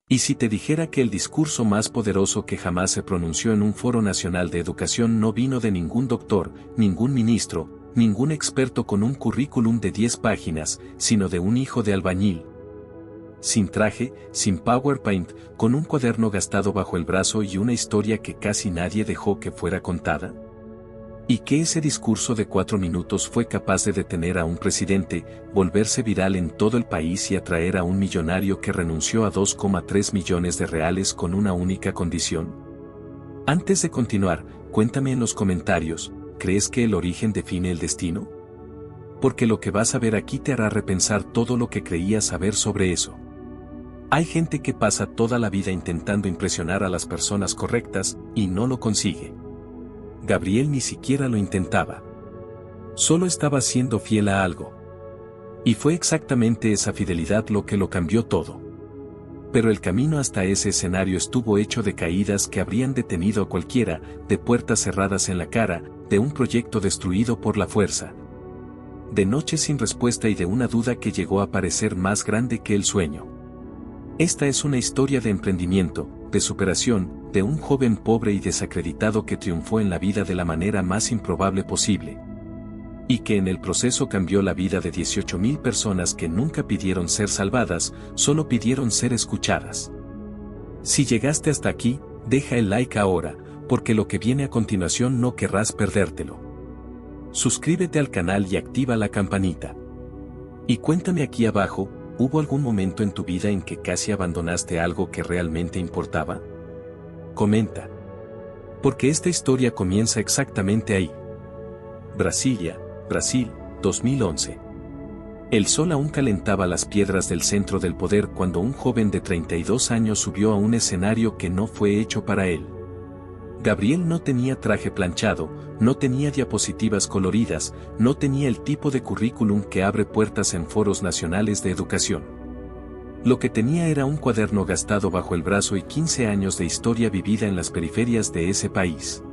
¿Y si te dijera que el discurso más poderoso que jamás se pronunció en un foro nacional de educación no vino de ningún doctor, ningún ministro, ningún experto con un currículum de 10 páginas, sino de un hijo de albañil? Sin traje, sin PowerPoint, con un cuaderno gastado bajo el brazo y una historia que casi nadie dejó que fuera contada. Y que ese discurso de 4 minutos fue capaz de detener a un presidente, volverse viral en todo el país y atraer a un millonario que renunció a 2,3 millones de reales con una única condición. Antes de continuar, cuéntame en los comentarios, ¿crees que el origen define el destino? Porque lo que vas a ver aquí te hará repensar todo lo que creías saber sobre eso. Hay gente que pasa toda la vida intentando impresionar a las personas correctas, y no lo consigue. Gabriel ni siquiera lo intentaba. Solo estaba siendo fiel a algo. Y fue exactamente esa fidelidad lo que lo cambió todo. Pero el camino hasta ese escenario estuvo hecho de caídas que habrían detenido a cualquiera, de puertas cerradas en la cara, de un proyecto destruido por la fuerza, de noches sin respuesta y de una duda que llegó a parecer más grande que el sueño. Esta es una historia de emprendimiento, de superación, de un joven pobre y desacreditado que triunfó en la vida de la manera más improbable posible. Y que en el proceso cambió la vida de 18,000 personas que nunca pidieron ser salvadas, solo pidieron ser escuchadas. Si llegaste hasta aquí, deja el like ahora, porque lo que viene a continuación no querrás perdértelo. Suscríbete al canal y activa la campanita. Y cuéntame aquí abajo, ¿hubo algún momento en tu vida en que casi abandonaste algo que realmente importaba? Comenta. Porque esta historia comienza exactamente ahí. Brasilia, Brasil, 2011. El sol aún calentaba las piedras del centro del poder cuando un joven de 32 años subió a un escenario que no fue hecho para él. Gabriel no tenía traje planchado, no tenía diapositivas coloridas, no tenía el tipo de currículum que abre puertas en foros nacionales de educación. Lo que tenía era un cuaderno gastado bajo el brazo y 15 años de historia vivida en las periferias de ese país.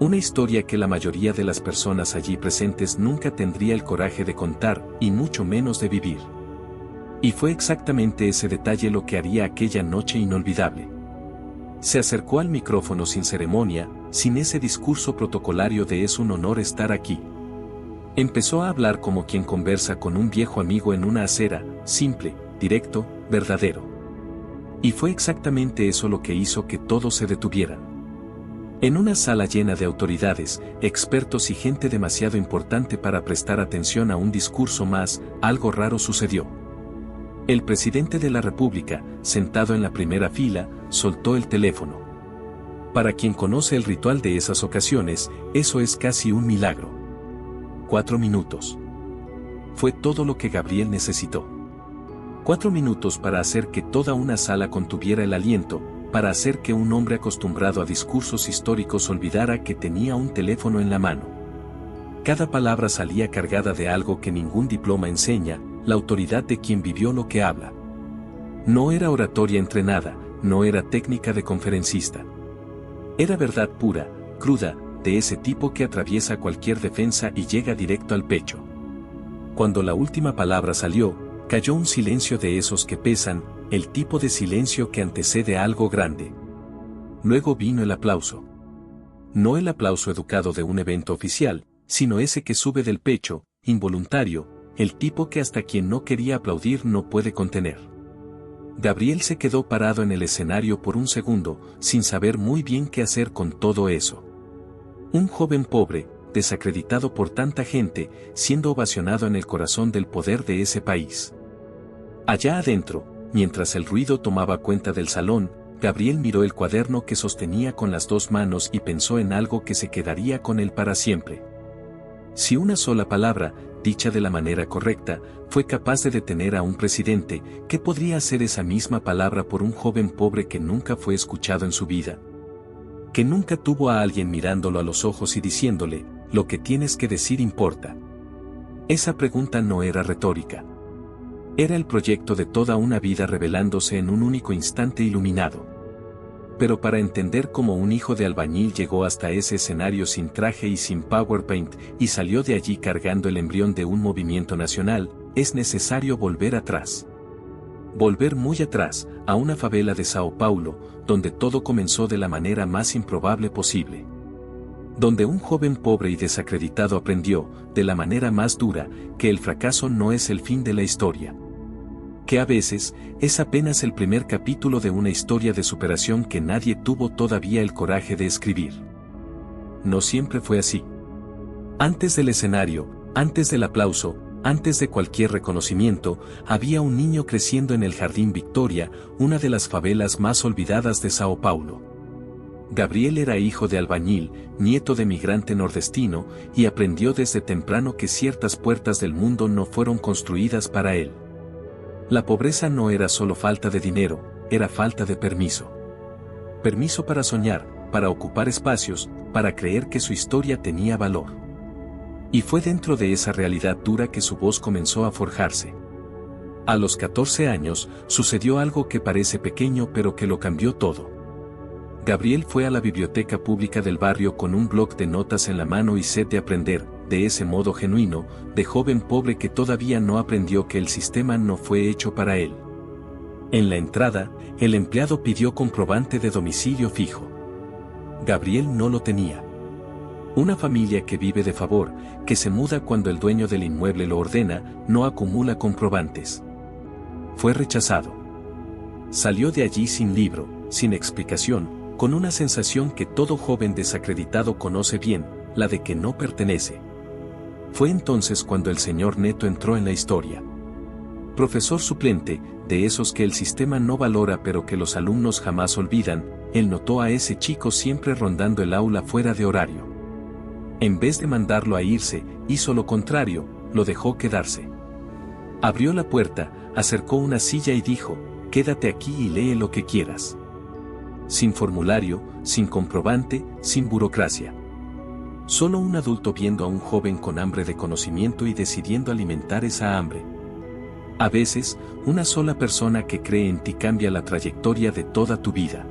Una historia que la mayoría de las personas allí presentes nunca tendría el coraje de contar, y mucho menos de vivir. Y fue exactamente ese detalle lo que haría aquella noche inolvidable. Se acercó al micrófono sin ceremonia, sin ese discurso protocolario de "es un honor estar aquí". Empezó a hablar como quien conversa con un viejo amigo en una acera, simple, directo, verdadero. Y fue exactamente eso lo que hizo que todos se detuvieran. En una sala llena de autoridades, expertos y gente demasiado importante para prestar atención a un discurso más, algo raro sucedió. El presidente de la República, sentado en la primera fila, soltó el teléfono. Para quien conoce el ritual de esas ocasiones, eso es casi un milagro. 4 minutos. Fue todo lo que Gabriel necesitó. 4 minutos para hacer que toda una sala contuviera el aliento, para hacer que un hombre acostumbrado a discursos históricos olvidara que tenía un teléfono en la mano. Cada palabra salía cargada de algo que ningún diploma enseña, la autoridad de quien vivió lo que habla. No era oratoria entrenada, no era técnica de conferencista. Era verdad pura, cruda, de ese tipo que atraviesa cualquier defensa y llega directo al pecho. Cuando la última palabra salió, cayó un silencio de esos que pesan, el tipo de silencio que antecede a algo grande. Luego vino el aplauso. No el aplauso educado de un evento oficial, sino ese que sube del pecho, involuntario, el tipo que hasta quien no quería aplaudir no puede contener. Gabriel se quedó parado en el escenario por un segundo, sin saber muy bien qué hacer con todo eso. Un joven pobre, desacreditado por tanta gente, siendo ovacionado en el corazón del poder de ese país. Allá adentro, mientras el ruido tomaba cuenta del salón, Gabriel miró el cuaderno que sostenía con las 2 manos y pensó en algo que se quedaría con él para siempre. Si una sola palabra, dicha de la manera correcta, fue capaz de detener a un presidente, ¿qué podría hacer esa misma palabra por un joven pobre que nunca fue escuchado en su vida? Que nunca tuvo a alguien mirándolo a los ojos y diciéndole, lo que tienes que decir importa. Esa pregunta no era retórica. Era el proyecto de toda una vida revelándose en un único instante iluminado. Pero para entender cómo un hijo de albañil llegó hasta ese escenario sin traje y sin PowerPoint, y salió de allí cargando el embrión de un movimiento nacional, es necesario volver atrás. Volver muy atrás, a una favela de Sao Paulo, donde todo comenzó de la manera más improbable posible. Donde un joven pobre y desacreditado aprendió, de la manera más dura, que el fracaso no es el fin de la historia. Que a veces, es apenas el primer capítulo de una historia de superación que nadie tuvo todavía el coraje de escribir. No siempre fue así. Antes del escenario, antes del aplauso, antes de cualquier reconocimiento, había un niño creciendo en el Jardín Victoria, una de las favelas más olvidadas de Sao Paulo. Gabriel era hijo de albañil, nieto de migrante nordestino, y aprendió desde temprano que ciertas puertas del mundo no fueron construidas para él. La pobreza no era solo falta de dinero, era falta de permiso. Permiso para soñar, para ocupar espacios, para creer que su historia tenía valor. Y fue dentro de esa realidad dura que su voz comenzó a forjarse. A los 14 años, sucedió algo que parece pequeño pero que lo cambió todo. Gabriel fue a la biblioteca pública del barrio con un bloc de notas en la mano y sed de aprender, de ese modo genuino, de joven pobre que todavía no aprendió que el sistema no fue hecho para él. En la entrada, el empleado pidió comprobante de domicilio fijo. Gabriel no lo tenía. Una familia que vive de favor, que se muda cuando el dueño del inmueble lo ordena, no acumula comprobantes. Fue rechazado. Salió de allí sin libro, sin explicación, con una sensación que todo joven desacreditado conoce bien, la de que no pertenece. Fue entonces cuando el señor Neto entró en la historia. Profesor suplente, de esos que el sistema no valora pero que los alumnos jamás olvidan, él notó a ese chico siempre rondando el aula fuera de horario. En vez de mandarlo a irse, hizo lo contrario, lo dejó quedarse. Abrió la puerta, acercó una silla y dijo, quédate aquí y lee lo que quieras. Sin formulario, sin comprobante, sin burocracia. Solo un adulto viendo a un joven con hambre de conocimiento y decidiendo alimentar esa hambre. A veces, una sola persona que cree en ti cambia la trayectoria de toda tu vida.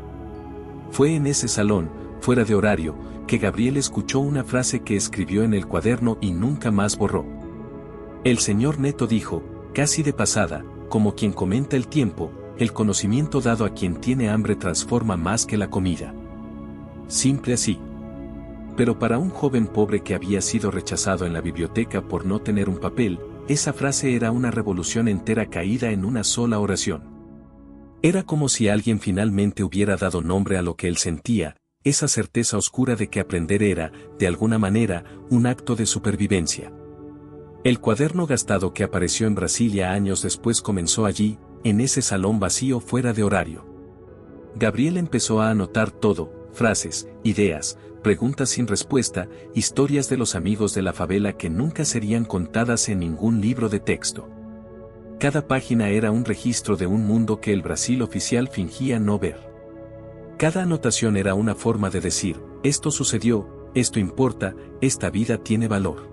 Fue en ese salón, fuera de horario, que Gabriel escuchó una frase que escribió en el cuaderno y nunca más borró. El señor Neto dijo, casi de pasada, como quien comenta el tiempo, el conocimiento dado a quien tiene hambre transforma más que la comida. Simple así. Pero para un joven pobre que había sido rechazado en la biblioteca por no tener un papel, esa frase era una revolución entera caída en una sola oración. Era como si alguien finalmente hubiera dado nombre a lo que él sentía, esa certeza oscura de que aprender era, de alguna manera, un acto de supervivencia. El cuaderno gastado que apareció en Brasilia años después comenzó allí, en ese salón vacío fuera de horario. Gabriel empezó a anotar todo, frases, ideas, preguntas sin respuesta, historias de los amigos de la favela que nunca serían contadas en ningún libro de texto. Cada página era un registro de un mundo que el Brasil oficial fingía no ver. Cada anotación era una forma de decir, esto sucedió, esto importa, esta vida tiene valor.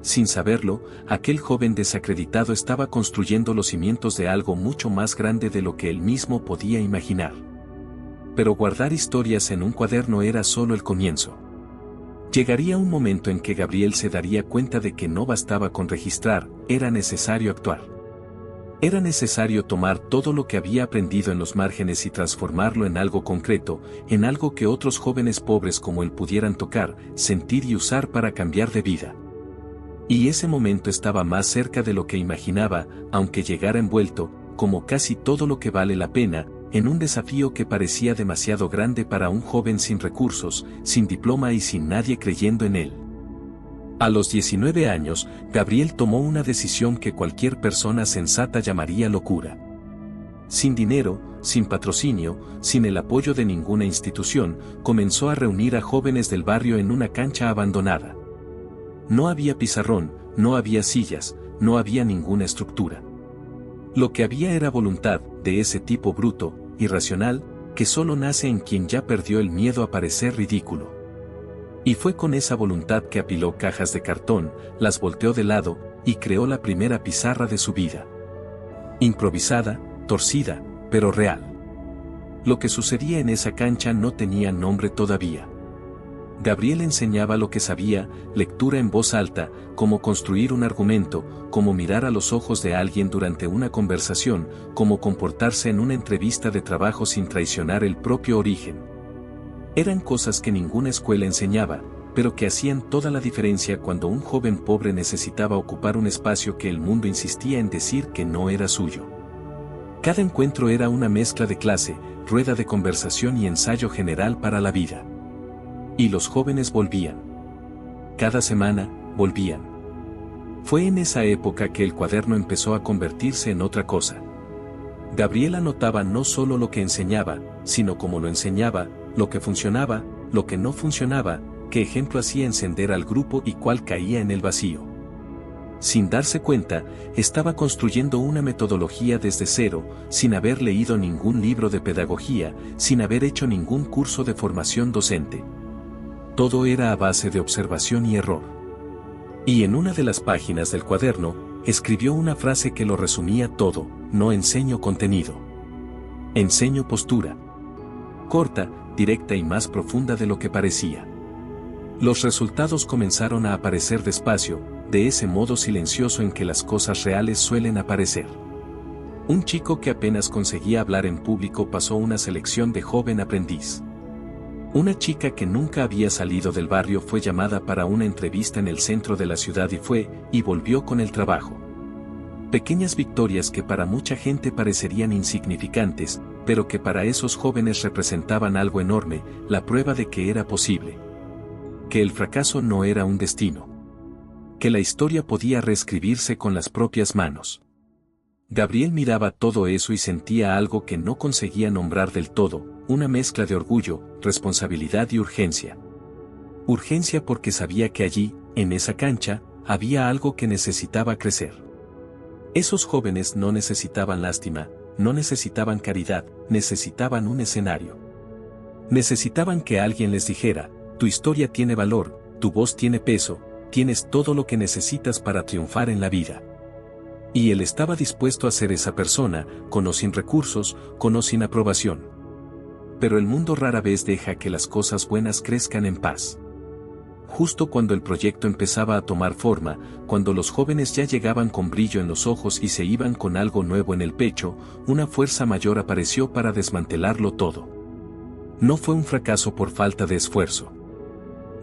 Sin saberlo, aquel joven desacreditado estaba construyendo los cimientos de algo mucho más grande de lo que él mismo podía imaginar. Pero guardar historias en un cuaderno era solo el comienzo. Llegaría un momento en que Gabriel se daría cuenta de que no bastaba con registrar, era necesario actuar. Era necesario tomar todo lo que había aprendido en los márgenes y transformarlo en algo concreto, en algo que otros jóvenes pobres como él pudieran tocar, sentir y usar para cambiar de vida. Y ese momento estaba más cerca de lo que imaginaba, aunque llegara envuelto, como casi todo lo que vale la pena, en un desafío que parecía demasiado grande para un joven sin recursos, sin diploma y sin nadie creyendo en él. A los 19 años, Gabriel tomó una decisión que cualquier persona sensata llamaría locura. Sin dinero, sin patrocinio, sin el apoyo de ninguna institución, comenzó a reunir a jóvenes del barrio en una cancha abandonada. No había pizarrón, no había sillas, no había ninguna estructura. Lo que había era voluntad, de ese tipo bruto, irracional, que solo nace en quien ya perdió el miedo a parecer ridículo. Y fue con esa voluntad que apiló cajas de cartón, las volteó de lado, y creó la primera pizarra de su vida. Improvisada, torcida, pero real. Lo que sucedía en esa cancha no tenía nombre todavía. Gabriel enseñaba lo que sabía, lectura en voz alta, cómo construir un argumento, cómo mirar a los ojos de alguien durante una conversación, cómo comportarse en una entrevista de trabajo sin traicionar el propio origen. Eran cosas que ninguna escuela enseñaba, pero que hacían toda la diferencia cuando un joven pobre necesitaba ocupar un espacio que el mundo insistía en decir que no era suyo. Cada encuentro era una mezcla de clase, rueda de conversación y ensayo general para la vida. Y los jóvenes volvían. Cada semana, volvían. Fue en esa época que el cuaderno empezó a convertirse en otra cosa. Gabriel anotaba no solo lo que enseñaba, sino cómo lo enseñaba, lo que funcionaba, lo que no funcionaba, qué ejemplo hacía encender al grupo y cuál caía en el vacío. Sin darse cuenta, estaba construyendo una metodología desde cero, sin haber leído ningún libro de pedagogía, sin haber hecho ningún curso de formación docente. Todo era a base de observación y error. Y en una de las páginas del cuaderno, escribió una frase que lo resumía todo: no enseño contenido. Enseño postura. Corta, directa y más profunda de lo que parecía. Los resultados comenzaron a aparecer despacio, de ese modo silencioso en que las cosas reales suelen aparecer. Un chico que apenas conseguía hablar en público pasó una selección de joven aprendiz. Una chica que nunca había salido del barrio fue llamada para una entrevista en el centro de la ciudad y volvió con el trabajo. Pequeñas victorias que para mucha gente parecerían insignificantes, pero que para esos jóvenes representaban algo enorme, la prueba de que era posible. Que el fracaso no era un destino. Que la historia podía reescribirse con las propias manos. Gabriel miraba todo eso y sentía algo que no conseguía nombrar del todo, una mezcla de orgullo, responsabilidad y urgencia. Urgencia porque sabía que allí, en esa cancha, había algo que necesitaba crecer. Esos jóvenes no necesitaban lástima, no necesitaban caridad, necesitaban un escenario. Necesitaban que alguien les dijera: tu historia tiene valor, tu voz tiene peso, tienes todo lo que necesitas para triunfar en la vida. Y él estaba dispuesto a ser esa persona, con o sin recursos, con o sin aprobación. Pero el mundo rara vez deja que las cosas buenas crezcan en paz. Justo cuando el proyecto empezaba a tomar forma, cuando los jóvenes ya llegaban con brillo en los ojos y se iban con algo nuevo en el pecho, una fuerza mayor apareció para desmantelarlo todo. No fue un fracaso por falta de esfuerzo.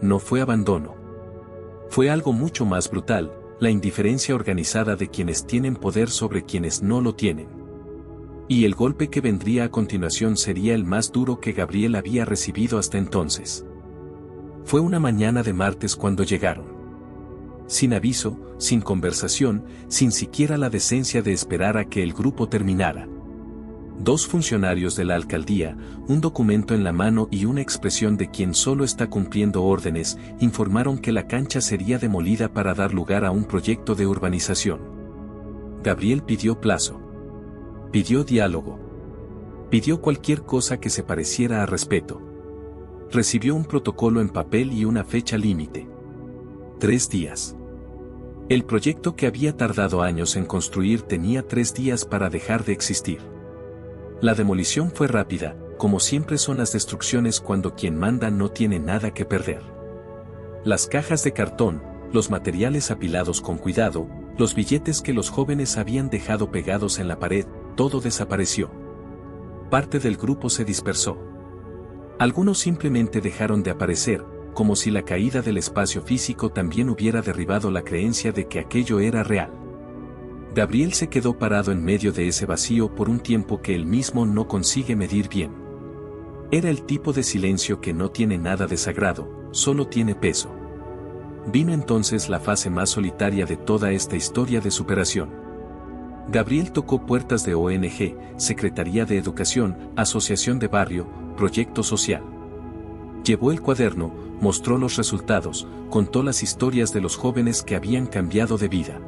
No fue abandono. Fue algo mucho más brutal: la indiferencia organizada de quienes tienen poder sobre quienes no lo tienen. Y el golpe que vendría a continuación sería el más duro que Gabriel había recibido hasta entonces. Fue una mañana de martes cuando llegaron. Sin aviso, sin conversación, sin siquiera la decencia de esperar a que el grupo terminara. 2 funcionarios de la alcaldía, un documento en la mano y una expresión de quien solo está cumpliendo órdenes, informaron que la cancha sería demolida para dar lugar a un proyecto de urbanización. Gabriel pidió plazo. Pidió diálogo. Pidió cualquier cosa que se pareciera a respeto. Recibió un protocolo en papel y una fecha límite. 3 días. El proyecto que había tardado años en construir tenía 3 días para dejar de existir. La demolición fue rápida, como siempre son las destrucciones cuando quien manda no tiene nada que perder. Las cajas de cartón, los materiales apilados con cuidado, los billetes que los jóvenes habían dejado pegados en la pared, todo desapareció. Parte del grupo se dispersó. Algunos simplemente dejaron de aparecer, como si la caída del espacio físico también hubiera derribado la creencia de que aquello era real. Gabriel se quedó parado en medio de ese vacío por un tiempo que él mismo no consigue medir bien. Era el tipo de silencio que no tiene nada de sagrado, solo tiene peso. Vino entonces la fase más solitaria de toda esta historia de superación. Gabriel tocó puertas de ONG, Secretaría de Educación, Asociación de Barrio, Proyecto Social. Llevó el cuaderno, mostró los resultados, contó las historias de los jóvenes que habían cambiado de vida.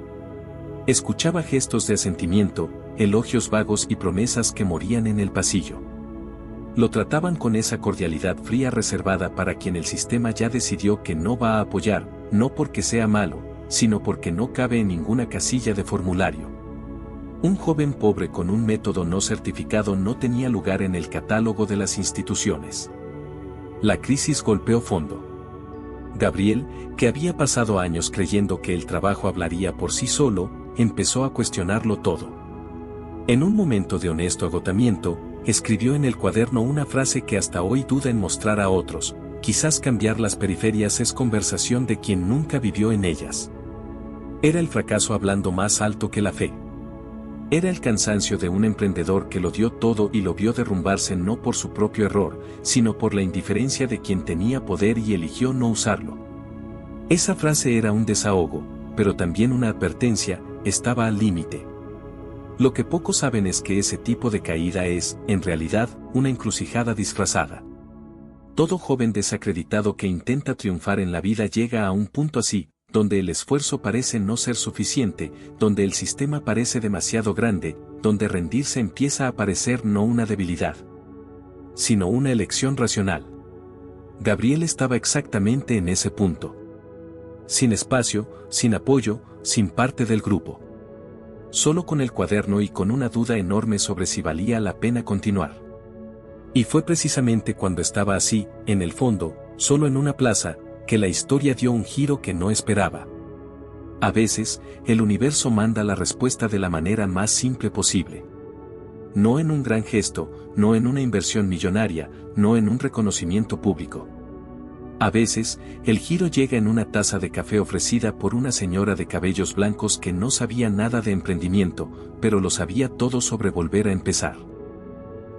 Escuchaba gestos de asentimiento, elogios vagos y promesas que morían en el pasillo. Lo trataban con esa cordialidad fría reservada para quien el sistema ya decidió que no va a apoyar, no porque sea malo, sino porque no cabe en ninguna casilla de formulario. Un joven pobre con un método no certificado no tenía lugar en el catálogo de las instituciones. La crisis golpeó fondo. Gabriel, que había pasado años creyendo que el trabajo hablaría por sí solo, empezó a cuestionarlo todo. En un momento de honesto agotamiento, escribió en el cuaderno una frase que hasta hoy duda en mostrar a otros: quizás cambiar las periferias es conversación de quien nunca vivió en ellas. Era el fracaso hablando más alto que la fe. Era el cansancio de un emprendedor que lo dio todo y lo vio derrumbarse no por su propio error, sino por la indiferencia de quien tenía poder y eligió no usarlo. Esa frase era un desahogo, pero también una advertencia: estaba al límite. Lo que pocos saben es que ese tipo de caída es, en realidad, una encrucijada disfrazada. Todo joven desacreditado que intenta triunfar en la vida llega a un punto así, donde el esfuerzo parece no ser suficiente, donde el sistema parece demasiado grande, donde rendirse empieza a parecer no una debilidad, sino una elección racional. Gabriel estaba exactamente en ese punto. Sin espacio, sin apoyo, sin parte del grupo. Solo con el cuaderno y con una duda enorme sobre si valía la pena continuar. Y fue precisamente cuando estaba así, en el fondo, solo en una plaza, que la historia dio un giro que no esperaba. A veces, el universo manda la respuesta de la manera más simple posible. No en un gran gesto, no en una inversión millonaria, no en un reconocimiento público. A veces, el giro llega en una taza de café ofrecida por una señora de cabellos blancos que no sabía nada de emprendimiento, pero lo sabía todo sobre volver a empezar.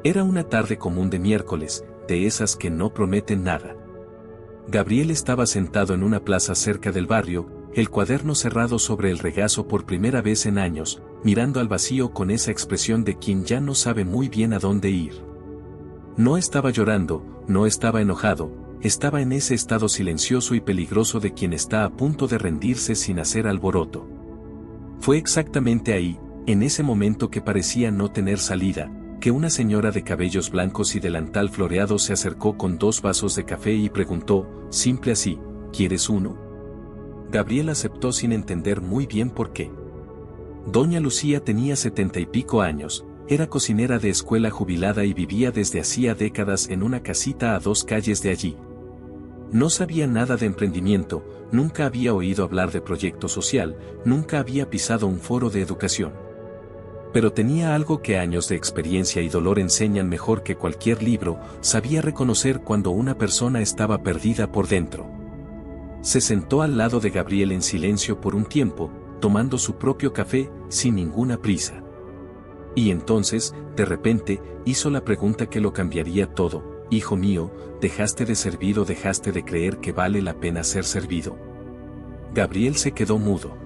Era una tarde común de miércoles, de esas que no prometen nada. Gabriel estaba sentado en una plaza cerca del barrio, el cuaderno cerrado sobre el regazo por primera vez en años, mirando al vacío con esa expresión de quien ya no sabe muy bien a dónde ir. No estaba llorando, no estaba enojado, estaba en ese estado silencioso y peligroso de quien está a punto de rendirse sin hacer alboroto. Fue exactamente ahí, en ese momento que parecía no tener salida, que una señora de cabellos blancos y delantal floreado se acercó con 2 vasos de café y preguntó, simple así: ¿quieres uno? Gabriel aceptó sin entender muy bien por qué. Doña Lucía tenía 70 y pico años, era cocinera de escuela jubilada y vivía desde hacía décadas en una casita a 2 calles de allí. No sabía nada de emprendimiento, nunca había oído hablar de proyecto social, nunca había pisado un foro de educación. Pero tenía algo que años de experiencia y dolor enseñan mejor que cualquier libro: sabía reconocer cuando una persona estaba perdida por dentro. Se sentó al lado de Gabriel en silencio por un tiempo, tomando su propio café, sin ninguna prisa. Y entonces, de repente, hizo la pregunta que lo cambiaría todo: hijo mío, ¿dejaste de servir o dejaste de creer que vale la pena ser servido? Gabriel se quedó mudo.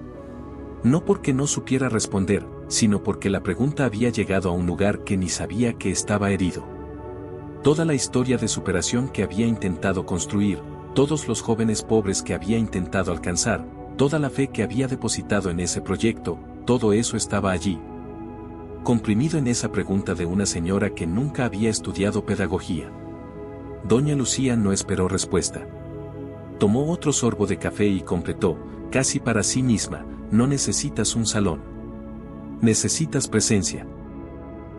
No porque no supiera responder, sino porque la pregunta había llegado a un lugar que ni sabía que estaba herido. Toda la historia de superación que había intentado construir, todos los jóvenes pobres que había intentado alcanzar, toda la fe que había depositado en ese proyecto, todo eso estaba allí, comprimido en esa pregunta de una señora que nunca había estudiado pedagogía. Doña Lucía no esperó respuesta. Tomó otro sorbo de café y completó, casi para sí misma: no necesitas un salón. Necesitas presencia.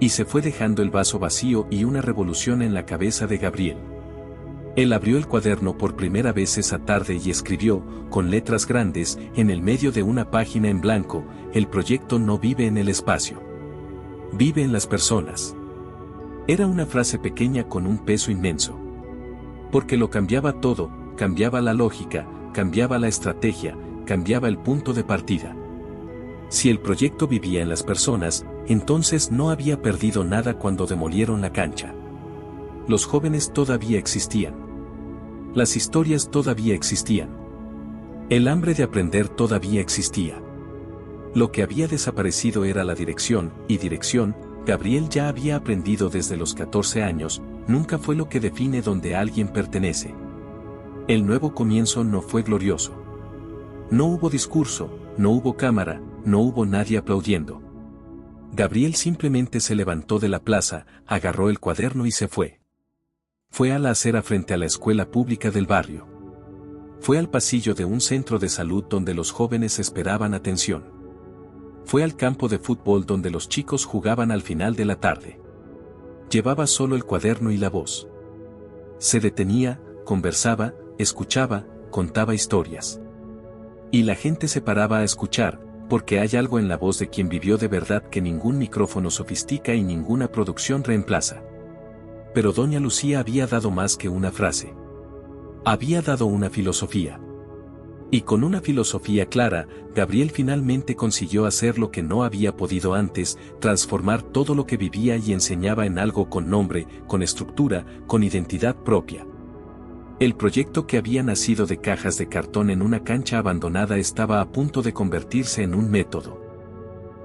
Y se fue dejando el vaso vacío y una revolución en la cabeza de Gabriel. Él abrió el cuaderno por primera vez esa tarde y escribió, con letras grandes, en el medio de una página en blanco: el proyecto no vive en el espacio. Vive en las personas. Era una frase pequeña con un peso inmenso. Porque lo cambiaba todo, cambiaba la lógica, cambiaba la estrategia, cambiaba el punto de partida. Si el proyecto vivía en las personas, entonces no había perdido nada cuando demolieron la cancha. Los jóvenes todavía existían. Las historias todavía existían. El hambre de aprender todavía existía. Lo que había desaparecido era la dirección, y dirección, Gabriel ya había aprendido desde los 14 años, nunca fue lo que define dónde alguien pertenece. El nuevo comienzo no fue glorioso. No hubo discurso, no hubo cámara, no hubo nadie aplaudiendo. Gabriel simplemente se levantó de la plaza, agarró el cuaderno y se fue. Fue a la acera frente a la escuela pública del barrio. Fue al pasillo de un centro de salud donde los jóvenes esperaban atención. Fue al campo de fútbol donde los chicos jugaban al final de la tarde. Llevaba solo el cuaderno y la voz. Se detenía, conversaba, escuchaba, contaba historias. Y la gente se paraba a escuchar, porque hay algo en la voz de quien vivió de verdad que ningún micrófono sofistica y ninguna producción reemplaza. Pero doña Lucía había dado más que una frase. Había dado una filosofía. Y con una filosofía clara, Gabriel finalmente consiguió hacer lo que no había podido antes, transformar todo lo que vivía y enseñaba en algo con nombre, con estructura, con identidad propia. El proyecto que había nacido de cajas de cartón en una cancha abandonada estaba a punto de convertirse en un método.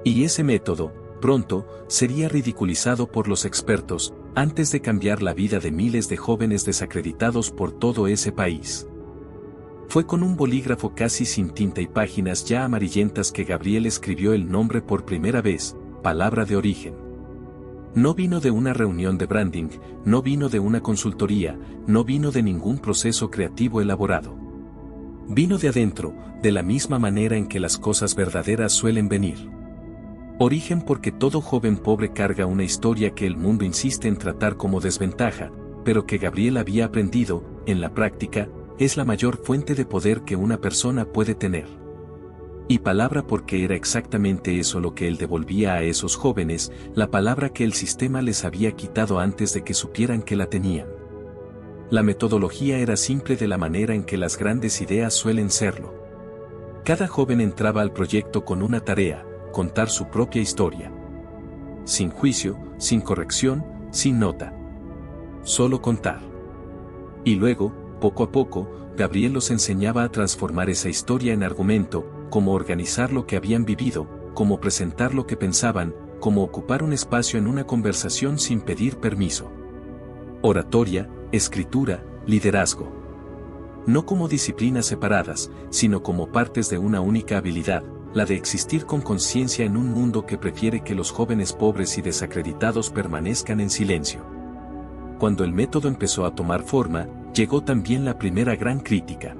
Y ese método, pronto, sería ridiculizado por los expertos, antes de cambiar la vida de miles de jóvenes desacreditados por todo ese país. Fue con un bolígrafo casi sin tinta y páginas ya amarillentas que Gabriel escribió el nombre por primera vez, Palabra de Origen. No vino de una reunión de branding, no vino de una consultoría, no vino de ningún proceso creativo elaborado. Vino de adentro, de la misma manera en que las cosas verdaderas suelen venir. Origen porque todo joven pobre carga una historia que el mundo insiste en tratar como desventaja, pero que Gabriel había aprendido, en la práctica, es la mayor fuente de poder que una persona puede tener. Y palabra porque era exactamente eso lo que él devolvía a esos jóvenes, la palabra que el sistema les había quitado antes de que supieran que la tenían. La metodología era simple de la manera en que las grandes ideas suelen serlo. Cada joven entraba al proyecto con una tarea, contar su propia historia. Sin juicio, sin corrección, sin nota. Solo contar. Y luego, poco a poco, Gabriel los enseñaba a transformar esa historia en argumento, cómo organizar lo que habían vivido, cómo presentar lo que pensaban, cómo ocupar un espacio en una conversación sin pedir permiso. Oratoria, escritura, liderazgo. No como disciplinas separadas, sino como partes de una única habilidad, la de existir con conciencia en un mundo que prefiere que los jóvenes pobres y desacreditados permanezcan en silencio. Cuando el método empezó a tomar forma, llegó también la primera gran crítica.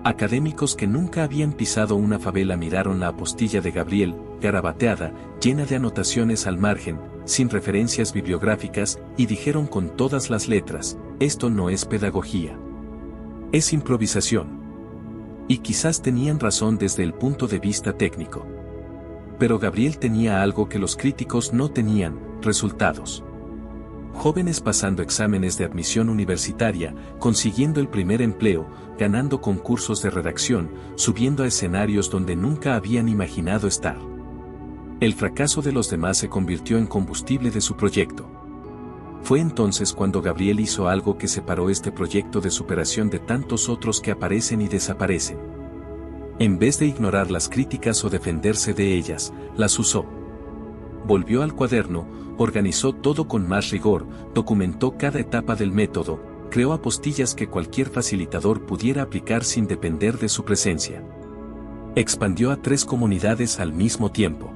Académicos que nunca habían pisado una favela miraron la apostilla de Gabriel, garabateada, llena de anotaciones al margen, sin referencias bibliográficas, y dijeron con todas las letras, esto no es pedagogía. Es improvisación. Y quizás tenían razón desde el punto de vista técnico. Pero Gabriel tenía algo que los críticos no tenían, resultados. Jóvenes pasando exámenes de admisión universitaria, consiguiendo el primer empleo, ganando concursos de redacción, subiendo a escenarios donde nunca habían imaginado estar. El fracaso de los demás se convirtió en combustible de su proyecto. Fue entonces cuando Gabriel hizo algo que separó este proyecto de superación de tantos otros que aparecen y desaparecen. En vez de ignorar las críticas o defenderse de ellas, las usó. Volvió al cuaderno, organizó todo con más rigor, documentó cada etapa del método, creó apostillas que cualquier facilitador pudiera aplicar sin depender de su presencia. Expandió a 3 comunidades al mismo tiempo.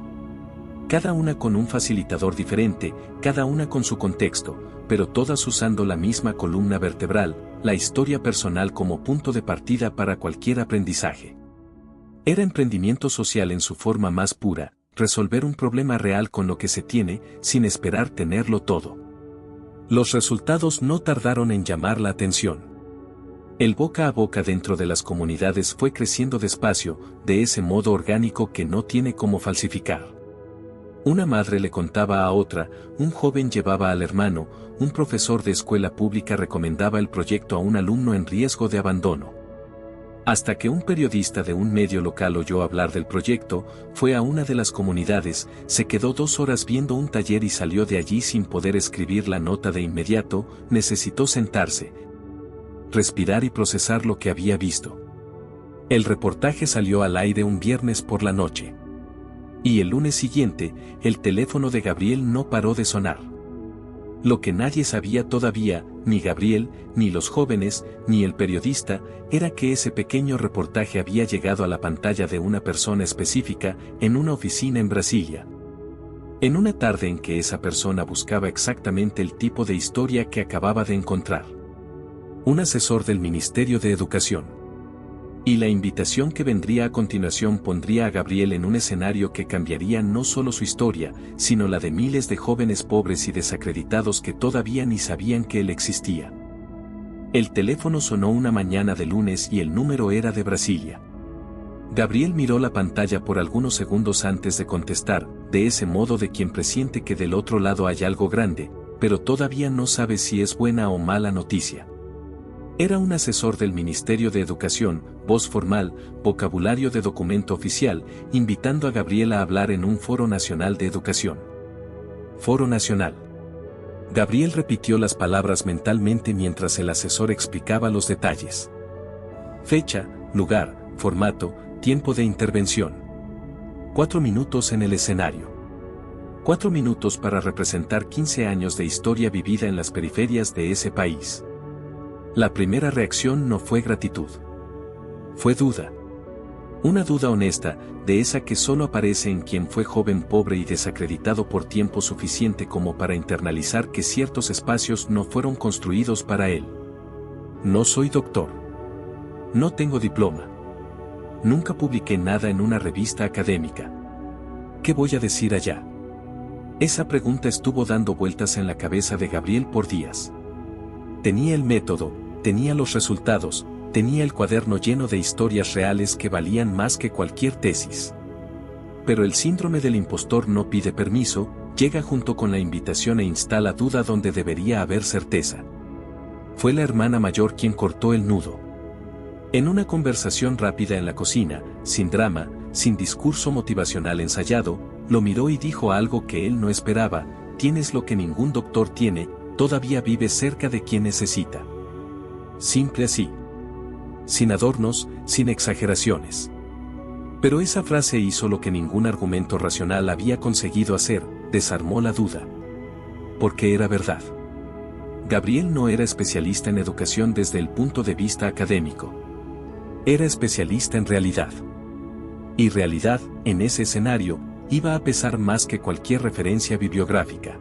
Cada una con un facilitador diferente, cada una con su contexto, pero todas usando la misma columna vertebral, la historia personal como punto de partida para cualquier aprendizaje. Era emprendimiento social en su forma más pura, resolver un problema real con lo que se tiene, sin esperar tenerlo todo. Los resultados no tardaron en llamar la atención. El boca a boca dentro de las comunidades fue creciendo despacio, de ese modo orgánico que no tiene cómo falsificar. Una madre le contaba a otra, un joven llevaba al hermano, un profesor de escuela pública recomendaba el proyecto a un alumno en riesgo de abandono. Hasta que un periodista de un medio local oyó hablar del proyecto, fue a una de las comunidades, se quedó 2 horas viendo un taller y salió de allí sin poder escribir la nota de inmediato, necesitó sentarse, respirar y procesar lo que había visto. El reportaje salió al aire un viernes por la noche. Y el lunes siguiente, el teléfono de Gabriel no paró de sonar. Lo que nadie sabía todavía, ni Gabriel, ni los jóvenes, ni el periodista, era que ese pequeño reportaje había llegado a la pantalla de una persona específica, en una oficina en Brasilia. En una tarde en que esa persona buscaba exactamente el tipo de historia que acababa de encontrar. Un asesor del Ministerio de Educación. Y la invitación que vendría a continuación pondría a Gabriel en un escenario que cambiaría no solo su historia, sino la de miles de jóvenes pobres y desacreditados que todavía ni sabían que él existía. El teléfono sonó una mañana de lunes y el número era de Brasilia. Gabriel miró la pantalla por algunos segundos antes de contestar, de ese modo de quien presiente que del otro lado hay algo grande, pero todavía no sabe si es buena o mala noticia. Era un asesor del Ministerio de Educación, voz formal, vocabulario de documento oficial, invitando a Gabriel a hablar en un foro nacional de educación. Foro nacional. Gabriel repitió las palabras mentalmente mientras el asesor explicaba los detalles. Fecha, lugar, formato, tiempo de intervención. 4 minutos en el escenario. 4 minutos para representar 15 años de historia vivida en las periferias de ese país. La primera reacción no fue gratitud. Fue duda. Una duda honesta, de esa que solo aparece en quien fue joven, pobre y desacreditado por tiempo suficiente como para internalizar que ciertos espacios no fueron construidos para él. No soy doctor. No tengo diploma. Nunca publiqué nada en una revista académica. ¿Qué voy a decir allá? Esa pregunta estuvo dando vueltas en la cabeza de Gabriel por días. Tenía el método, tenía los resultados, tenía el cuaderno lleno de historias reales que valían más que cualquier tesis. Pero el síndrome del impostor no pide permiso, llega junto con la invitación e instala duda donde debería haber certeza. Fue la hermana mayor quien cortó el nudo. En una conversación rápida en la cocina, sin drama, sin discurso motivacional ensayado, lo miró y dijo algo que él no esperaba: tienes lo que ningún doctor tiene, todavía vives cerca de quien necesita. Simple así. Sin adornos, sin exageraciones. Pero esa frase hizo lo que ningún argumento racional había conseguido hacer: desarmó la duda. Porque era verdad. Gabriel no era especialista en educación desde el punto de vista académico. Era especialista en realidad. Y realidad, en ese escenario, iba a pesar más que cualquier referencia bibliográfica.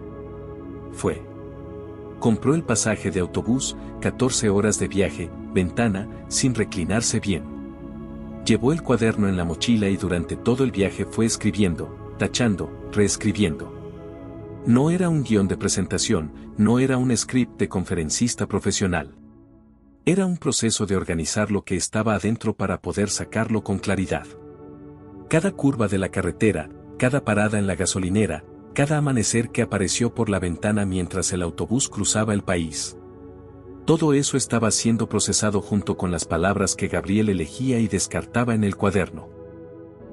Compró el pasaje de autobús, 14 horas de viaje, ventana, sin reclinarse bien. Llevó el cuaderno en la mochila y durante todo el viaje fue escribiendo, tachando, reescribiendo. No era un guión de presentación, no era un script de conferencista profesional. Era un proceso de organizar lo que estaba adentro para poder sacarlo con claridad. Cada curva de la carretera, cada parada en la gasolinera, cada amanecer que apareció por la ventana mientras el autobús cruzaba el país. Todo eso estaba siendo procesado junto con las palabras que Gabriel elegía y descartaba en el cuaderno.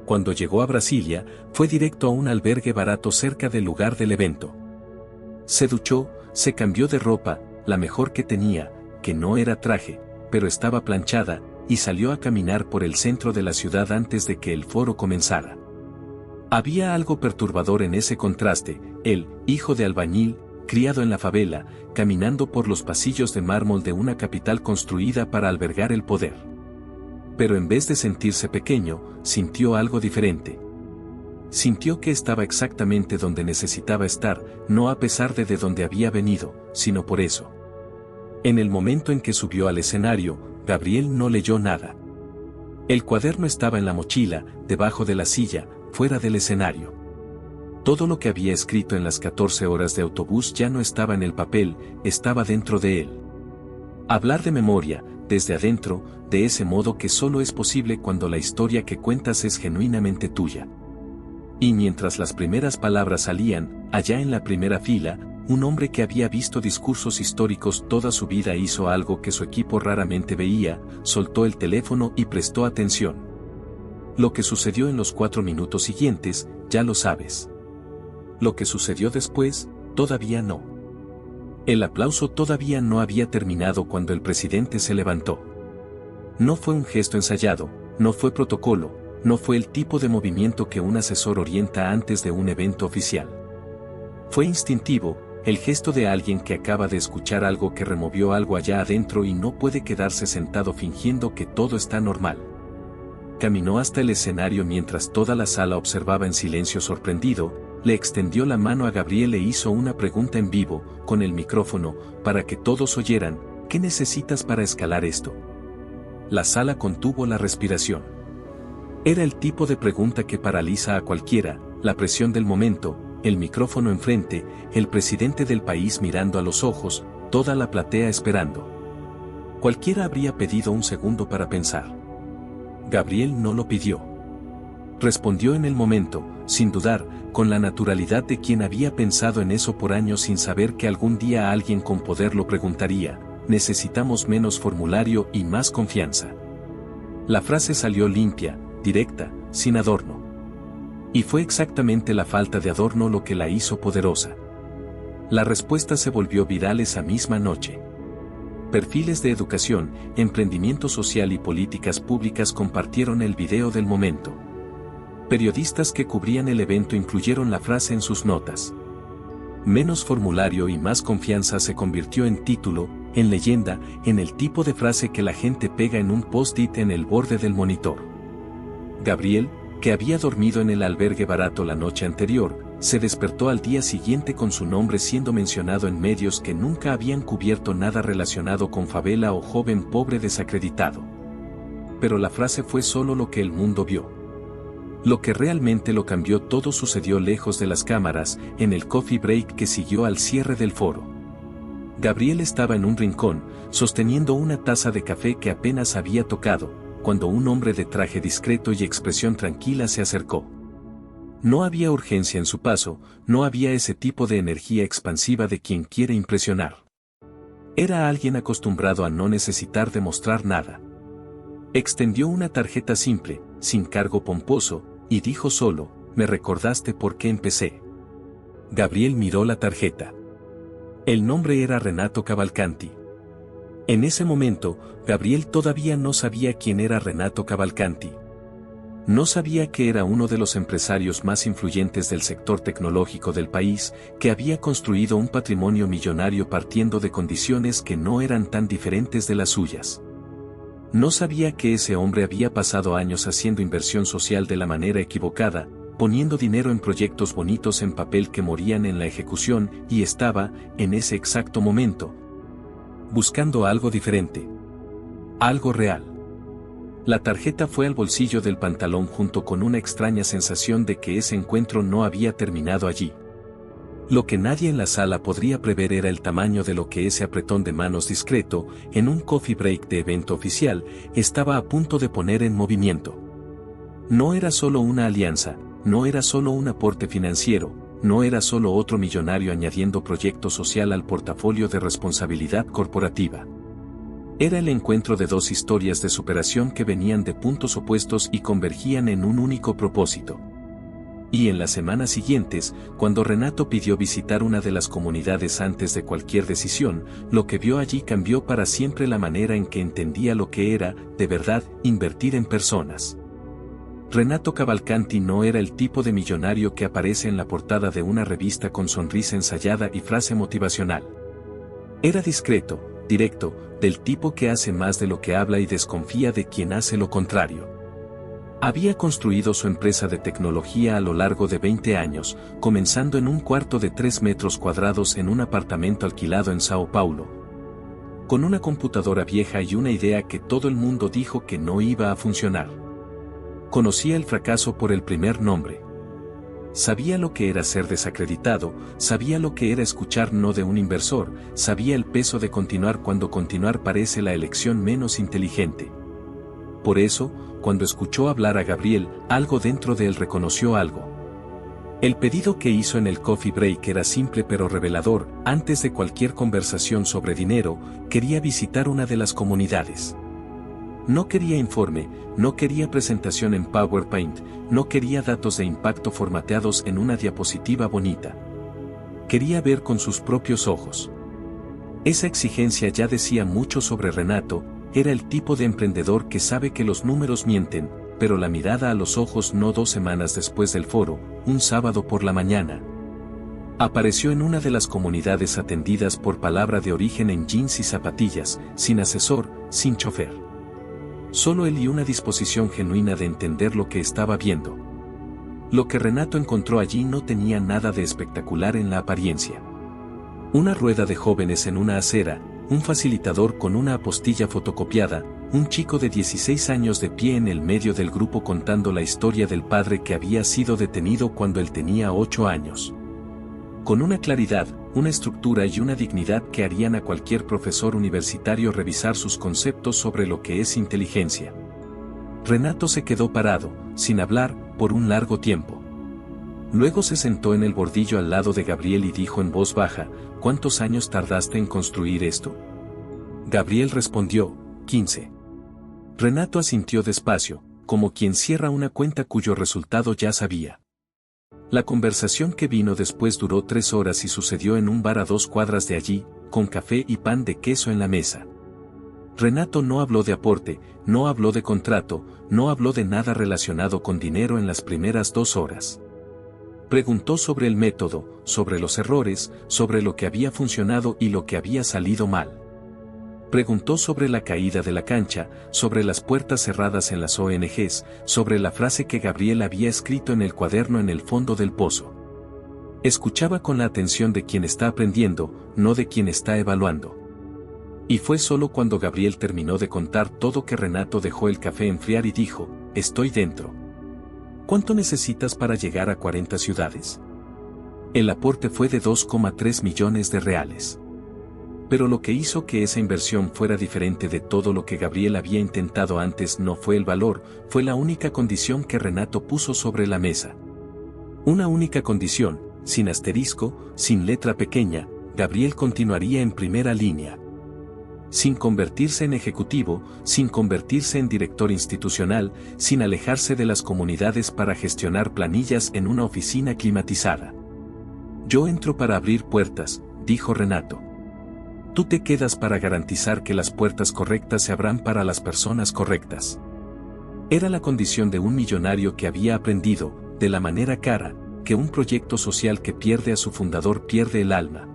Cuando llegó a Brasilia, fue directo a un albergue barato cerca del lugar del evento. Se duchó, se cambió de ropa, la mejor que tenía, que no era traje, pero estaba planchada, y salió a caminar por el centro de la ciudad antes de que el foro comenzara. Había algo perturbador en ese contraste: él, hijo de albañil, criado en la favela, caminando por los pasillos de mármol de una capital construida para albergar el poder. Pero en vez de sentirse pequeño, sintió algo diferente. Sintió que estaba exactamente donde necesitaba estar, no a pesar de dónde había venido, sino por eso. En el momento en que subió al escenario, Gabriel no leyó nada. El cuaderno estaba en la mochila, debajo de la silla, fuera del escenario. Todo lo que había escrito en las 14 horas de autobús ya no estaba en el papel, estaba dentro de él. Hablar de memoria, desde adentro, de ese modo que solo es posible cuando la historia que cuentas es genuinamente tuya. Y mientras las primeras palabras salían, allá en la primera fila, un hombre que había visto discursos históricos toda su vida hizo algo que su equipo raramente veía: soltó el teléfono y prestó atención. Lo que sucedió en los 4 minutos siguientes, ya lo sabes. Lo que sucedió después, todavía no. El aplauso todavía no había terminado cuando el presidente se levantó. No fue un gesto ensayado, no fue protocolo, no fue el tipo de movimiento que un asesor orienta antes de un evento oficial. Fue instintivo, el gesto de alguien que acaba de escuchar algo que removió algo allá adentro y no puede quedarse sentado fingiendo que todo está normal. Caminó hasta el escenario mientras toda la sala observaba en silencio sorprendido, le extendió la mano a Gabriel e hizo una pregunta en vivo, con el micrófono, para que todos oyeran: ¿qué necesitas para escalar esto? La sala contuvo la respiración. Era el tipo de pregunta que paraliza a cualquiera: la presión del momento, el micrófono enfrente, el presidente del país mirando a los ojos, toda la platea esperando. Cualquiera habría pedido un segundo para pensar. Gabriel no lo pidió. Respondió en el momento, sin dudar, con la naturalidad de quien había pensado en eso por años sin saber que algún día alguien con poder lo preguntaría. Necesitamos menos formulario y más confianza. La frase salió limpia, directa, sin adorno. Y fue exactamente la falta de adorno lo que la hizo poderosa. La respuesta se volvió viral esa misma noche. Perfiles de educación, emprendimiento social y políticas públicas compartieron el video del momento. Periodistas que cubrían el evento incluyeron la frase en sus notas. Menos formulario y más confianza se convirtió en título, en leyenda, en el tipo de frase que la gente pega en un post-it en el borde del monitor. Gabriel, que había dormido en el albergue barato la noche anterior, se despertó al día siguiente con su nombre siendo mencionado en medios que nunca habían cubierto nada relacionado con favela o joven pobre desacreditado. Pero la frase fue solo lo que el mundo vio. Lo que realmente lo cambió todo sucedió lejos de las cámaras, en el coffee break que siguió al cierre del foro. Gabriel estaba en un rincón, sosteniendo una taza de café que apenas había tocado, cuando un hombre de traje discreto y expresión tranquila se acercó. No había urgencia en su paso, no había ese tipo de energía expansiva de quien quiere impresionar. Era alguien acostumbrado a no necesitar demostrar nada. Extendió una tarjeta simple, sin cargo pomposo, y dijo solo, «Me recordaste por qué empecé». Gabriel miró la tarjeta. El nombre era Renato Cavalcanti. En ese momento, Gabriel todavía no sabía quién era Renato Cavalcanti. No sabía que era uno de los empresarios más influyentes del sector tecnológico del país, que había construido un patrimonio millonario partiendo de condiciones que no eran tan diferentes de las suyas. No sabía que ese hombre había pasado años haciendo inversión social de la manera equivocada, poniendo dinero en proyectos bonitos en papel que morían en la ejecución y estaba, en ese exacto momento, buscando algo diferente. Algo real. La tarjeta fue al bolsillo del pantalón junto con una extraña sensación de que ese encuentro no había terminado allí. Lo que nadie en la sala podría prever era el tamaño de lo que ese apretón de manos discreto, en un coffee break de evento oficial, estaba a punto de poner en movimiento. No era solo una alianza, no era solo un aporte financiero, no era solo otro millonario añadiendo proyecto social al portafolio de responsabilidad corporativa. Era el encuentro de dos historias de superación que venían de puntos opuestos y convergían en un único propósito. Y en las semanas siguientes, cuando Renato pidió visitar una de las comunidades antes de cualquier decisión, lo que vio allí cambió para siempre la manera en que entendía lo que era, de verdad, invertir en personas. Renato Cavalcanti no era el tipo de millonario que aparece en la portada de una revista con sonrisa ensayada y frase motivacional. Era discreto, directo, del tipo que hace más de lo que habla y desconfía de quien hace lo contrario. Había construido su empresa de tecnología a lo largo de 20 años, comenzando en un cuarto de 3 metros cuadrados en un apartamento alquilado en Sao Paulo. Con una computadora vieja y una idea que todo el mundo dijo que no iba a funcionar. Conocía el fracaso por el primer nombre. Sabía lo que era ser desacreditado, sabía lo que era escuchar no de un inversor, sabía el peso de continuar cuando continuar parece la elección menos inteligente. Por eso, cuando escuchó hablar a Gabriel, algo dentro de él reconoció algo. El pedido que hizo en el coffee break era simple pero revelador. Antes de cualquier conversación sobre dinero, quería visitar una de las comunidades. No quería informe, no quería presentación en PowerPoint, no quería datos de impacto formateados en una diapositiva bonita. Quería ver con sus propios ojos. Esa exigencia ya decía mucho sobre Renato. Era el tipo de emprendedor que sabe que los números mienten, pero la mirada a los ojos no. 2 semanas después del foro, un sábado por la mañana. Apareció en una de las comunidades atendidas por palabra de origen en jeans y zapatillas, sin asesor, sin chofer. Solo él y una disposición genuina de entender lo que estaba viendo. Lo que Renato encontró allí no tenía nada de espectacular en la apariencia. Una rueda de jóvenes en una acera, un facilitador con una apostilla fotocopiada, un chico de 16 años de pie en el medio del grupo contando la historia del padre que había sido detenido cuando él tenía 8 años. Con una claridad, una estructura y una dignidad que harían a cualquier profesor universitario revisar sus conceptos sobre lo que es inteligencia. Renato se quedó parado, sin hablar, por un largo tiempo. Luego se sentó en el bordillo al lado de Gabriel y dijo en voz baja, ¿cuántos años tardaste en construir esto? Gabriel respondió, 15. Renato asintió despacio, como quien cierra una cuenta cuyo resultado ya sabía. La conversación que vino después duró 3 horas y sucedió en un bar a 2 cuadras de allí, con café y pan de queso en la mesa. Renato no habló de aporte, no habló de contrato, no habló de nada relacionado con dinero en las primeras 2 horas. Preguntó sobre el método, sobre los errores, sobre lo que había funcionado y lo que había salido mal. Preguntó sobre la caída de la cancha, sobre las puertas cerradas en las ONGs, sobre la frase que Gabriel había escrito en el cuaderno en el fondo del pozo. Escuchaba con la atención de quien está aprendiendo, no de quien está evaluando. Y fue solo cuando Gabriel terminó de contar todo que Renato dejó el café enfriar y dijo, estoy dentro. ¿Cuánto necesitas para llegar a 40 ciudades? El aporte fue de 2,3 millones de reales. Pero lo que hizo que esa inversión fuera diferente de todo lo que Gabriel había intentado antes no fue el valor, fue la única condición que Renato puso sobre la mesa. Una única condición, sin asterisco, sin letra pequeña, Gabriel continuaría en primera línea. Sin convertirse en ejecutivo, sin convertirse en director institucional, sin alejarse de las comunidades para gestionar planillas en una oficina climatizada. Yo entro para abrir puertas, dijo Renato. Tú te quedas para garantizar que las puertas correctas se abran para las personas correctas. Era la condición de un millonario que había aprendido, de la manera cara, que un proyecto social que pierde a su fundador pierde el alma.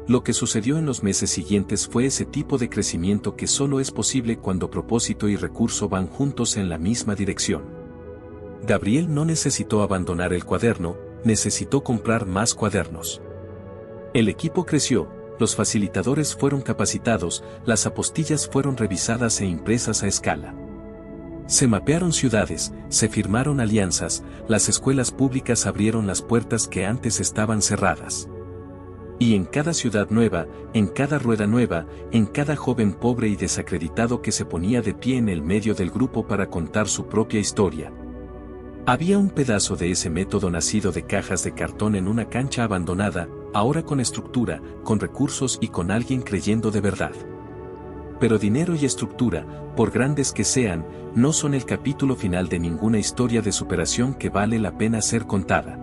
Lo que sucedió en los meses siguientes fue ese tipo de crecimiento que solo es posible cuando propósito y recurso van juntos en la misma dirección. Gabriel no necesitó abandonar el cuaderno, necesitó comprar más cuadernos. El equipo creció, los facilitadores fueron capacitados, las apostillas fueron revisadas e impresas a escala. Se mapearon ciudades, se firmaron alianzas, las escuelas públicas abrieron las puertas que antes estaban cerradas. Y en cada ciudad nueva, en cada rueda nueva, en cada joven pobre y desacreditado que se ponía de pie en el medio del grupo para contar su propia historia. Había un pedazo de ese método nacido de cajas de cartón en una cancha abandonada, ahora con estructura, con recursos y con alguien creyendo de verdad. Pero dinero y estructura, por grandes que sean, no son el capítulo final de ninguna historia de superación que vale la pena ser contada.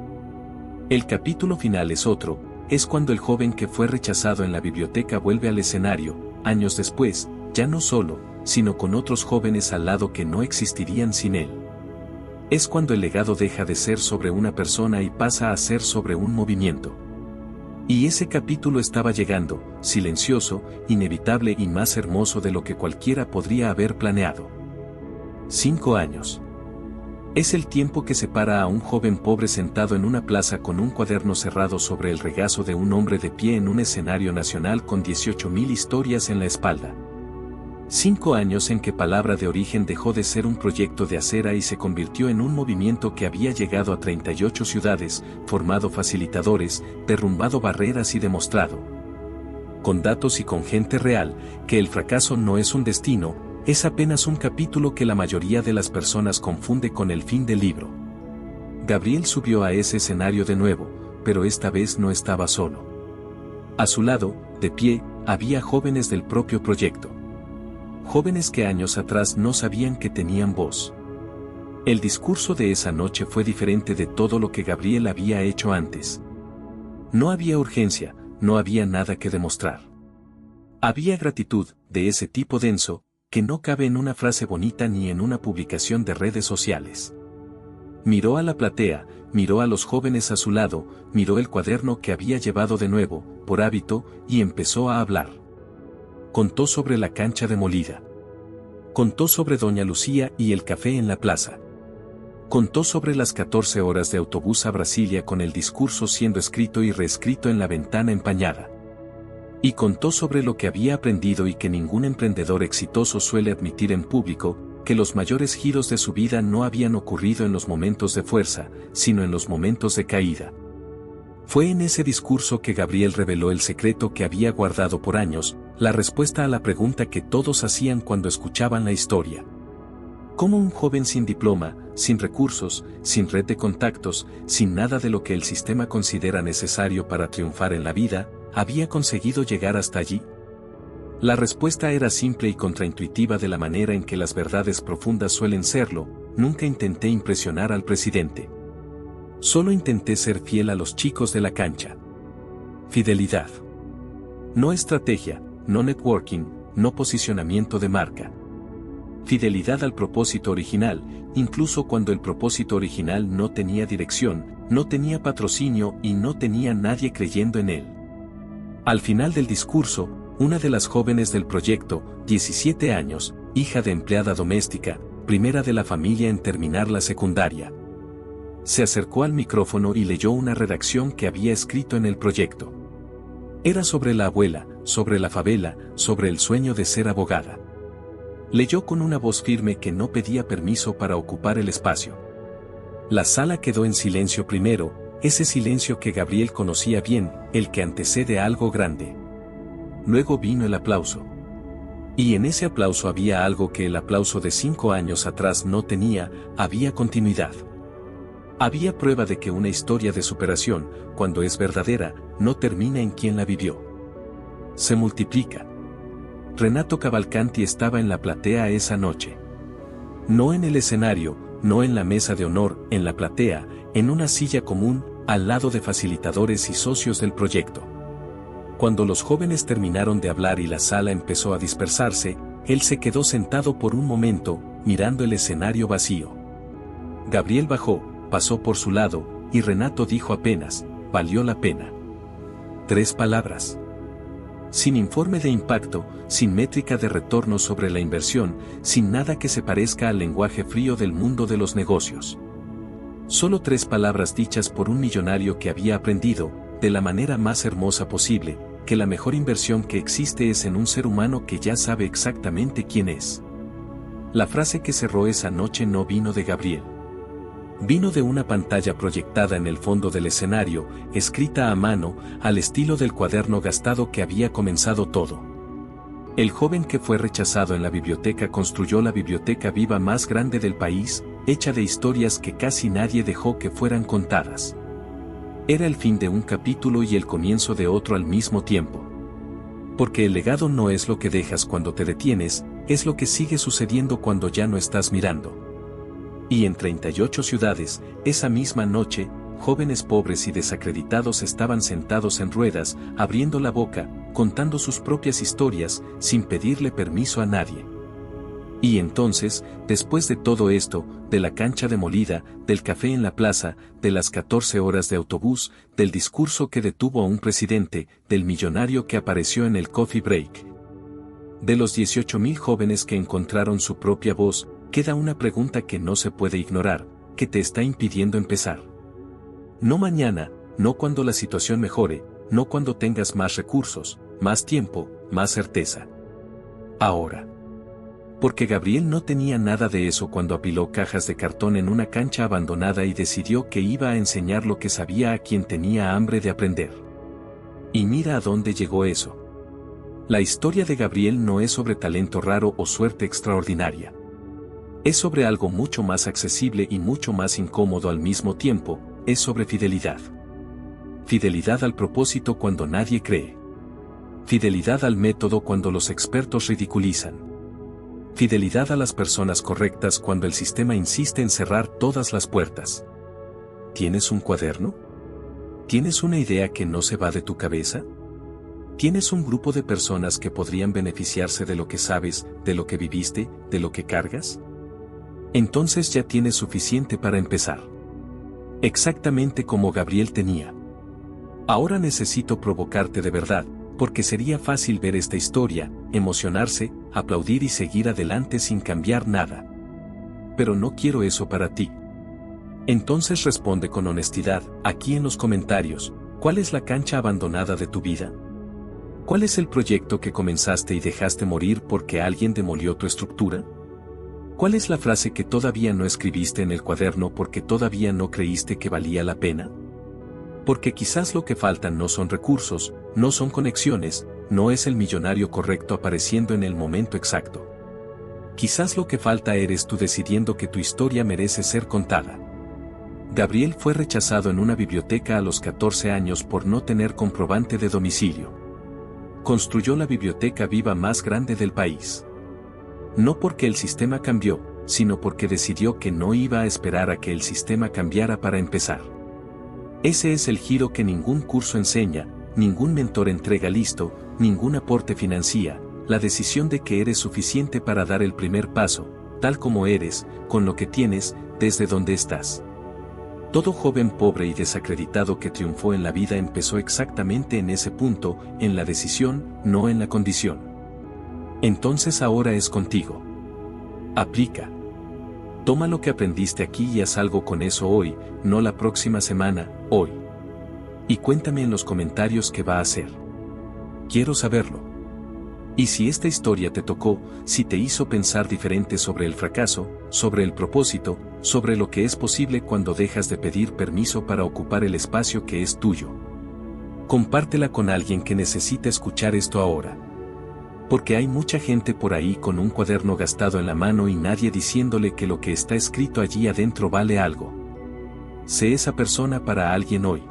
El capítulo final es otro. Es cuando el joven que fue rechazado en la biblioteca vuelve al escenario, años después, ya no solo, sino con otros jóvenes al lado que no existirían sin él. Es cuando el legado deja de ser sobre una persona y pasa a ser sobre un movimiento. Y ese capítulo estaba llegando, silencioso, inevitable y más hermoso de lo que cualquiera podría haber planeado. 5 años. Es el tiempo que separa a un joven pobre sentado en una plaza con un cuaderno cerrado sobre el regazo de un hombre de pie en un escenario nacional con 18.000 historias en la espalda. 5 años en que Palabra de Origen dejó de ser un proyecto de acera y se convirtió en un movimiento que había llegado a 38 ciudades, formado facilitadores, derrumbado barreras y demostrado, con datos y con gente real, que el fracaso no es un destino, es apenas un capítulo que la mayoría de las personas confunde con el fin del libro. Gabriel subió a ese escenario de nuevo, pero esta vez no estaba solo. A su lado, de pie, había jóvenes del propio proyecto. Jóvenes que años atrás no sabían que tenían voz. El discurso de esa noche fue diferente de todo lo que Gabriel había hecho antes. No había urgencia, no había nada que demostrar. Había gratitud, de ese tipo denso, que no cabe en una frase bonita ni en una publicación de redes sociales. Miró a la platea, miró a los jóvenes a su lado, miró el cuaderno que había llevado de nuevo, por hábito, y empezó a hablar. Contó sobre la cancha demolida. Contó sobre Doña Lucía y el café en la plaza. Contó sobre las 14 horas de autobús a Brasilia con el discurso siendo escrito y reescrito en la ventana empañada. Y contó sobre lo que había aprendido y que ningún emprendedor exitoso suele admitir en público, que los mayores giros de su vida no habían ocurrido en los momentos de fuerza, sino en los momentos de caída. Fue en ese discurso que Gabriel reveló el secreto que había guardado por años, la respuesta a la pregunta que todos hacían cuando escuchaban la historia. ¿Cómo un joven sin diploma, sin recursos, sin red de contactos, sin nada de lo que el sistema considera necesario para triunfar en la vida, había conseguido llegar hasta allí? La respuesta era simple y contraintuitiva de la manera en que las verdades profundas suelen serlo: nunca intenté impresionar al presidente. Solo intenté ser fiel a los chicos de la cancha. Fidelidad. No estrategia, no networking, no posicionamiento de marca. Fidelidad al propósito original, incluso cuando el propósito original no tenía dirección, no tenía patrocinio y no tenía nadie creyendo en él. Al final del discurso, una de las jóvenes del proyecto, 17 años, hija de empleada doméstica, primera de la familia en terminar la secundaria, se acercó al micrófono y leyó una redacción que había escrito en el proyecto. Era sobre la abuela, sobre la favela, sobre el sueño de ser abogada. Leyó con una voz firme que no pedía permiso para ocupar el espacio. La sala quedó en silencio primero, ese silencio que Gabriel conocía bien, el que antecede a algo grande. Luego vino el aplauso. Y en ese aplauso había algo que el aplauso de 5 años atrás no tenía: había continuidad. Había prueba de que una historia de superación, cuando es verdadera, no termina en quien la vivió. Se multiplica. Renato Cavalcanti estaba en la platea esa noche. No en el escenario, no en la mesa de honor, en la platea, en una silla común, al lado de facilitadores y socios del proyecto. Cuando los jóvenes terminaron de hablar y la sala empezó a dispersarse, él se quedó sentado por un momento, mirando el escenario vacío. Gabriel bajó, pasó por su lado, y Renato dijo apenas: valió la pena. 3 palabras. Sin informe de impacto, sin métrica de retorno sobre la inversión, sin nada que se parezca al lenguaje frío del mundo de los negocios. Solo 3 palabras dichas por un millonario que había aprendido, de la manera más hermosa posible, que la mejor inversión que existe es en un ser humano que ya sabe exactamente quién es. La frase que cerró esa noche no vino de Gabriel. Vino de una pantalla proyectada en el fondo del escenario, escrita a mano, al estilo del cuaderno gastado que había comenzado todo. El joven que fue rechazado en la biblioteca construyó la biblioteca viva más grande del país, hecha de historias que casi nadie dejó que fueran contadas. Era el fin de un capítulo y el comienzo de otro al mismo tiempo. Porque el legado no es lo que dejas cuando te detienes, es lo que sigue sucediendo cuando ya no estás mirando. Y en 38 ciudades, esa misma noche, jóvenes pobres y desacreditados estaban sentados en ruedas, abriendo la boca, contando sus propias historias, sin pedirle permiso a nadie. Y entonces, después de todo esto, de la cancha demolida, del café en la plaza, de las 14 horas de autobús, del discurso que detuvo a un presidente, del millonario que apareció en el coffee break, de los 18.000 jóvenes que encontraron su propia voz, queda una pregunta que no se puede ignorar: ¿qué te está impidiendo empezar? No mañana, no cuando la situación mejore, no cuando tengas más recursos, más tiempo, más certeza. Ahora. Porque Gabriel no tenía nada de eso cuando apiló cajas de cartón en una cancha abandonada y decidió que iba a enseñar lo que sabía a quien tenía hambre de aprender. Y mira a dónde llegó eso. La historia de Gabriel no es sobre talento raro o suerte extraordinaria. Es sobre algo mucho más accesible y mucho más incómodo al mismo tiempo: es sobre fidelidad. Fidelidad al propósito cuando nadie cree. Fidelidad al método cuando los expertos ridiculizan. Fidelidad a las personas correctas cuando el sistema insiste en cerrar todas las puertas. ¿Tienes un cuaderno? ¿Tienes una idea que no se va de tu cabeza? ¿Tienes un grupo de personas que podrían beneficiarse de lo que sabes, de lo que viviste, de lo que cargas? Entonces ya tienes suficiente para empezar. Exactamente como Gabriel tenía. Ahora necesito provocarte de verdad, porque sería fácil ver esta historia, emocionarse, aplaudir y seguir adelante sin cambiar nada. Pero no quiero eso para ti. Entonces responde con honestidad, aquí en los comentarios: ¿cuál es la cancha abandonada de tu vida? ¿Cuál es el proyecto que comenzaste y dejaste morir porque alguien demolió tu estructura? ¿Cuál es la frase que todavía no escribiste en el cuaderno porque todavía no creíste que valía la pena? Porque quizás lo que faltan no son recursos, no son conexiones, no es el millonario correcto apareciendo en el momento exacto. Quizás lo que falta eres tú decidiendo que tu historia merece ser contada. Gabriel fue rechazado en una biblioteca a los 14 años por no tener comprobante de domicilio. Construyó la biblioteca viva más grande del país. No porque el sistema cambió, sino porque decidió que no iba a esperar a que el sistema cambiara para empezar. Ese es el giro que ningún curso enseña, ningún mentor entrega listo, ningún aporte financia, la decisión de que eres suficiente para dar el primer paso, tal como eres, con lo que tienes, desde donde estás. Todo joven pobre y desacreditado que triunfó en la vida empezó exactamente en ese punto, en la decisión, no en la condición. Entonces ahora es contigo. Aplica. Toma lo que aprendiste aquí y haz algo con eso hoy, no la próxima semana, hoy. Y cuéntame en los comentarios qué va a hacer. Quiero saberlo. Y si esta historia te tocó, si te hizo pensar diferente sobre el fracaso, sobre el propósito, sobre lo que es posible cuando dejas de pedir permiso para ocupar el espacio que es tuyo. Compártela con alguien que necesita escuchar esto ahora. Porque hay mucha gente por ahí con un cuaderno gastado en la mano y nadie diciéndole que lo que está escrito allí adentro vale algo. Sé esa persona para alguien hoy.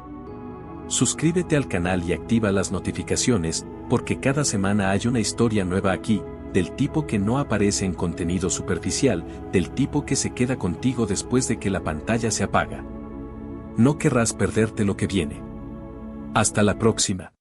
Suscríbete al canal y activa las notificaciones, porque cada semana hay una historia nueva aquí, del tipo que no aparece en contenido superficial, del tipo que se queda contigo después de que la pantalla se apaga. No querrás perderte lo que viene. Hasta la próxima.